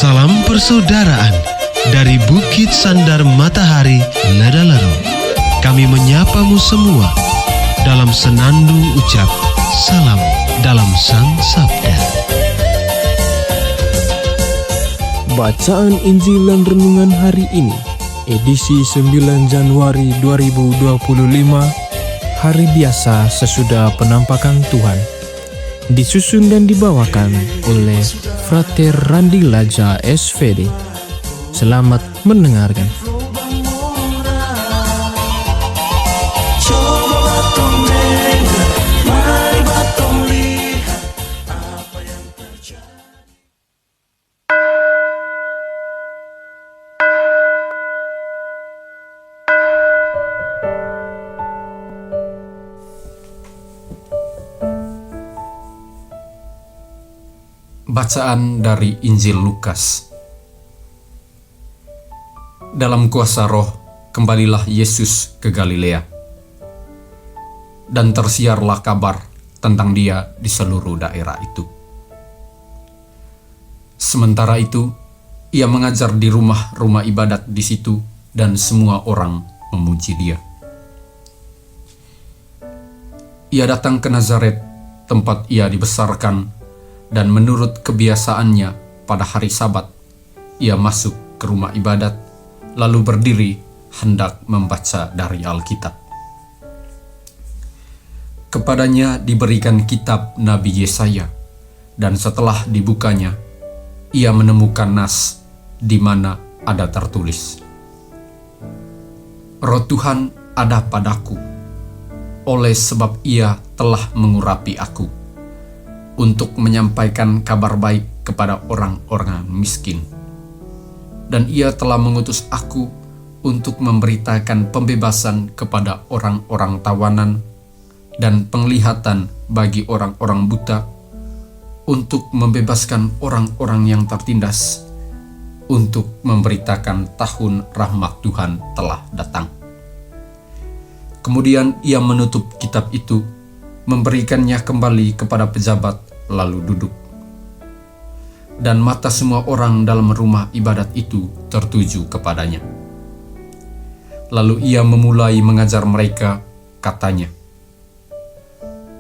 Salam persaudaraan dari Bukit Sandar Matahari, Ladalaro. Kami menyapamu semua dalam senandung ucap salam dalam Sang Sabda. Bacaan Injil dan Renungan hari ini, edisi 9 Januari 2025, hari biasa sesudah penampakan Tuhan. Disusun dan dibawakan oleh Frater Randi Laja SVD. Selamat mendengarkan. Bacaan dari Injil Lukas. Dalam kuasa Roh, kembalilah Yesus ke Galilea, dan tersiarlah kabar tentang Dia di seluruh daerah itu. Sementara itu, Ia mengajar di rumah-rumah ibadat di situ, dan semua orang memuji Dia. Ia datang ke Nazaret, tempat Ia dibesarkan, dan menurut kebiasaannya pada hari Sabat, ia masuk ke rumah ibadat, lalu berdiri hendak membaca dari Alkitab. Kepadanya diberikan kitab Nabi Yesaya, dan setelah dibukanya, ia menemukan nas di mana ada tertulis, Roh Tuhan ada padaku, oleh sebab Ia telah mengurapi aku, untuk menyampaikan kabar baik kepada orang-orang miskin. Dan Ia telah mengutus aku untuk memberitakan pembebasan kepada orang-orang tawanan dan penglihatan bagi orang-orang buta, untuk membebaskan orang-orang yang tertindas, untuk memberitakan tahun rahmat Tuhan telah datang. Kemudian Ia menutup kitab itu, memberikannya kembali kepada pejabat, lalu duduk. Dan mata semua orang dalam rumah ibadat itu tertuju kepadanya. Lalu Ia memulai mengajar mereka, katanya,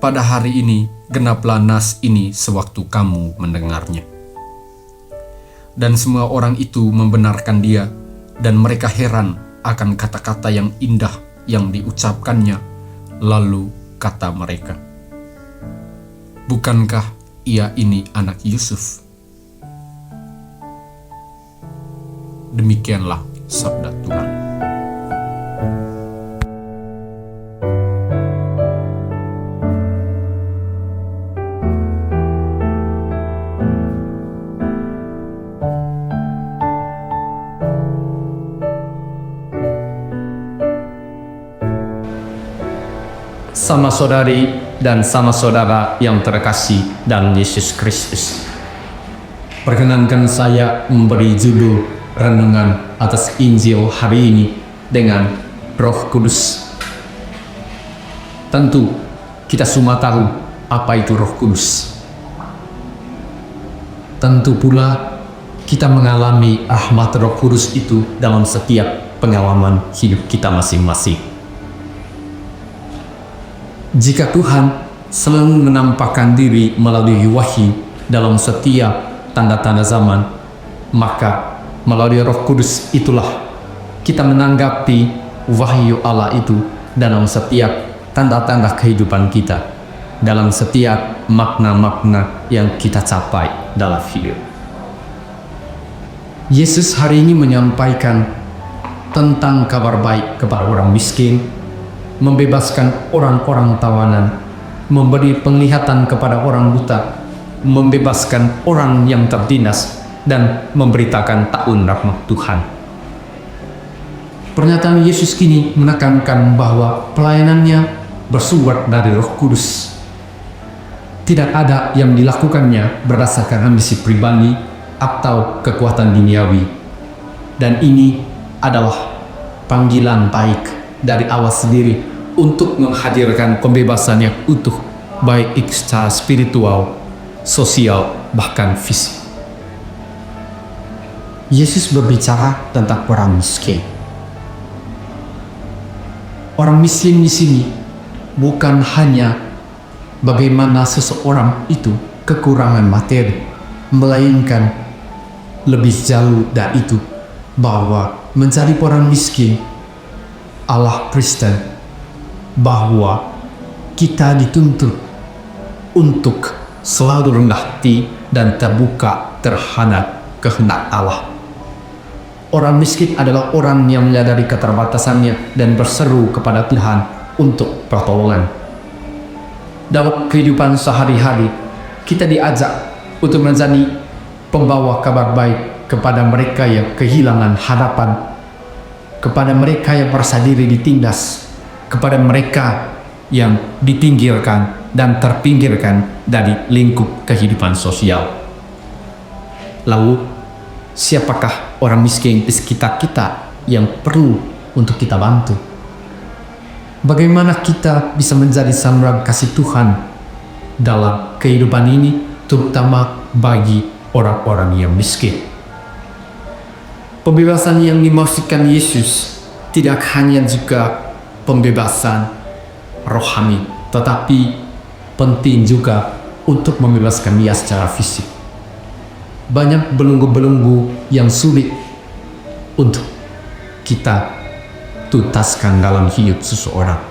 pada hari ini genaplah nas ini sewaktu kamu mendengarnya. Dan semua orang itu membenarkan Dia, dan mereka heran akan kata-kata yang indah yang diucapkannya. Lalu kata mereka, bukankah Ia ini anak Yusuf? Demikianlah sabda Tuhan. Sama saudari dan sama saudara yang terkasih dalam Yesus Kristus, perkenankan saya memberi judul renungan atas Injil hari ini dengan Roh Kudus. Tentu kita semua tahu apa itu Roh Kudus. Tentu pula kita mengalami rahmat Roh Kudus itu dalam setiap pengalaman hidup kita masing-masing. Jika Tuhan selalu menampakkan diri melalui wahyu dalam setiap tanda-tanda zaman, maka melalui Roh Kudus itulah kita menanggapi wahyu Allah itu dalam setiap tanda-tanda kehidupan kita, dalam setiap makna-makna yang kita capai dalam hidup. Yesus hari ini menyampaikan tentang kabar baik kepada orang miskin, membebaskan orang-orang tawanan, memberi penglihatan kepada orang buta, membebaskan orang yang tertindas, dan memberitakan tahun rahmat Tuhan. Pernyataan Yesus kini menekankan bahwa pelayanannya bersumber dari Roh Kudus. Tidak ada yang dilakukannya berdasarkan ambisi pribadi atau kekuatan duniawi. Dan ini adalah panggilan baik dari Allah sendiri untuk menghadirkan pembebasan yang utuh, baik secara spiritual, sosial, bahkan fisik. Yesus berbicara tentang orang miskin. Orang miskin di sini bukan hanya bagaimana seseorang itu kekurangan materi, melainkan lebih jauh dari itu, bahwa menjadi orang miskin Allah Kristen, bahwa kita dituntut untuk selalu rendah hati dan terbuka terhadap kehendak Allah. Orang miskin adalah orang yang menyadari keterbatasannya dan berseru kepada Tuhan untuk pertolongan. Dalam kehidupan sehari-hari, kita diajak untuk menjadi pembawa kabar baik kepada mereka yang kehilangan harapan, kepada mereka yang merasa diri ditindas, kepada mereka yang dipinggirkan dan terpinggirkan dari lingkup kehidupan sosial. Lalu, siapakah orang miskin di sekitar kita yang perlu untuk kita bantu? Bagaimana kita bisa menjadi saluran kasih Tuhan dalam kehidupan ini, terutama bagi orang-orang yang miskin? Pembebasan yang dimaksudkan Yesus tidak hanya juga pembebasan rohani, tetapi penting juga untuk membebaskan dia secara fisik. Banyak belenggu-belenggu yang sulit untuk kita tuntaskan dalam hidup seseorang,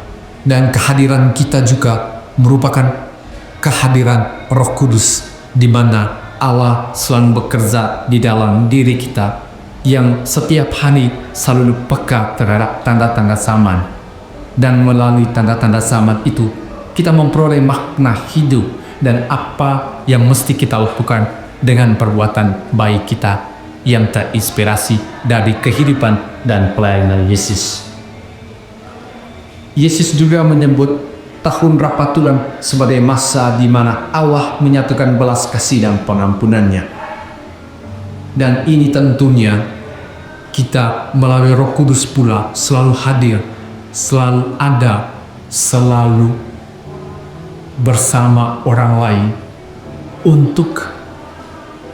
dan kehadiran kita juga merupakan kehadiran Roh Kudus, di mana Allah selalu bekerja di dalam diri kita, yang setiap hari selalu peka terhadap tanda-tanda zaman, dan melalui tanda-tanda zaman itu kita memperoleh makna hidup dan apa yang mesti kita lakukan dengan perbuatan baik kita yang terinspirasi dari kehidupan dan pelayanan Yesus. Yesus juga menyebut tahun Rapatulan sebagai masa di mana Allah menyatukan belas kasih dan pengampunannya. Dan ini tentunya kita melalui Roh Kudus pula selalu hadir, selalu ada, selalu bersama orang lain untuk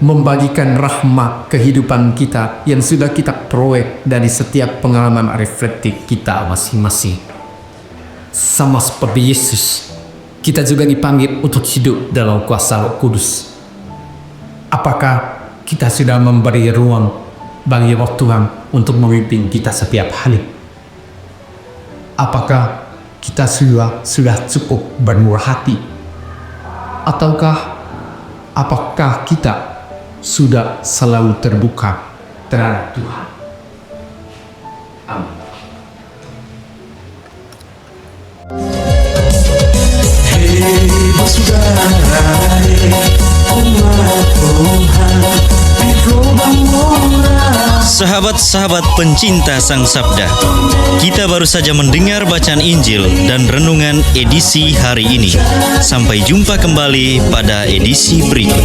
membagikan rahmat kehidupan kita yang sudah kita peroleh dari setiap pengalaman reflektif kita masing-masing. Sama seperti Yesus, kita juga dipanggil untuk hidup dalam kuasa Roh Kudus. Apakah kita sudah memberi ruang bagi Roh Tuhan untuk memimpin kita setiap hari? Apakah kita sudah cukup bermurah hati? Apakah kita sudah selalu terbuka terhadap Tuhan? Amin. Sahabat-sahabat pencinta Sang Sabda, kita baru saja mendengar bacaan Injil dan renungan edisi hari ini. Sampai jumpa kembali pada edisi berikut.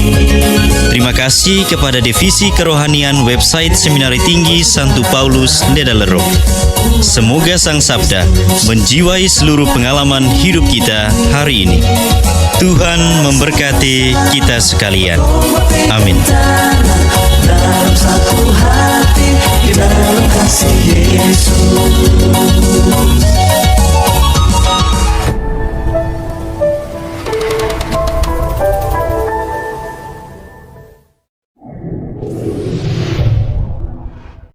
Terima kasih kepada Divisi Kerohanian website Seminari Tinggi Santo Paulus Nedalero. Semoga Sang Sabda menjiwai seluruh pengalaman hidup kita hari ini. Tuhan memberkati kita sekalian. Amin. Dalam satu hati, di dalam kasih Yesus.